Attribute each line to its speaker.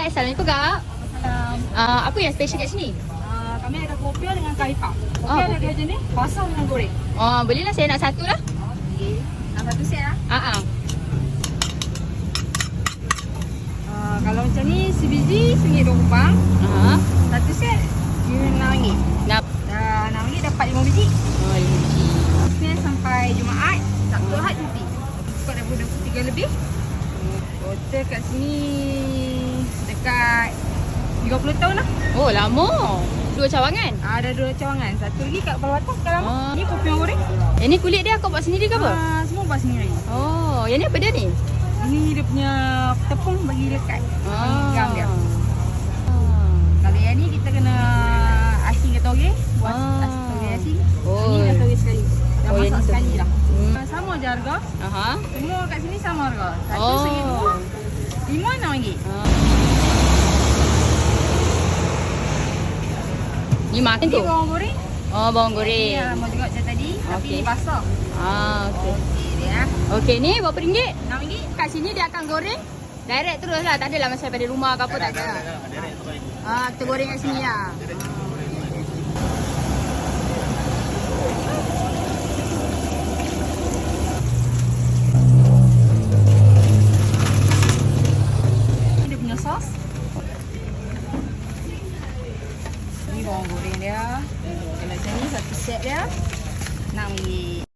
Speaker 1: Hai, Assalamualaikum Kak.
Speaker 2: Salam.
Speaker 1: Apa yang special kat sini?
Speaker 2: Kami ada kopi dengan kari pap. Kopi
Speaker 1: Oh,
Speaker 2: ada
Speaker 1: okey.
Speaker 2: dua jenis, basah dengan goreng.
Speaker 1: Bolehlah saya nak satu lah.
Speaker 2: Okey. Satu set lah. Kalau macam ni, sebiji RM1.20. Satu set RM6.
Speaker 1: Nak
Speaker 2: Dah RM6 dapat 5 biji.
Speaker 1: 5 biji.
Speaker 2: Senin sampai Jumaat, Sabtu Ahad cuti. Cukup dah 23 lebih. Hotel kat sini dekat 30 tahun lah.
Speaker 1: Oh, lama. 2 cawangan.
Speaker 2: Ada 2 cawangan. Satu lagi kat bawah atas sekarang. Ni kopi yang goreng.
Speaker 1: Yang ni kulit dia kau buat sendiri ke apa?
Speaker 2: Semua buat sendiri.
Speaker 1: Oh, yang ni apa dia ni?
Speaker 2: Ini dia punya tepung bagi lekat. Gam dia.
Speaker 1: Ah.
Speaker 2: Kalau yang ni kita kena asing ke toge. Buat toge asing.
Speaker 1: Oh.
Speaker 2: Ini dah toge sekali. Dah
Speaker 1: Oh, yang
Speaker 2: masak
Speaker 1: ni
Speaker 2: sekali
Speaker 1: toge.
Speaker 2: dah. Sama je harga. Semua kat sini sama harga. Satu RM1.2. 5 RM6.
Speaker 1: Ni makan
Speaker 2: Ini
Speaker 1: tu?
Speaker 2: bawang goreng.
Speaker 1: Oh, bawang goreng.
Speaker 2: Ni lama juga macam tadi. Tapi
Speaker 1: Okey.
Speaker 2: ni basah.
Speaker 1: Okey.
Speaker 2: Okey dia.
Speaker 1: Okey, ni berapa ringgit?
Speaker 2: RM6.
Speaker 1: Kat sini dia akan goreng direct terus lah. Tak adalah macam daripada rumah ke apa, tak ada. Kita goreng kat sini lah.
Speaker 2: Ni dia punya sos. Ni bawang goreng dia. Kalau macam ni satu set dia RM6.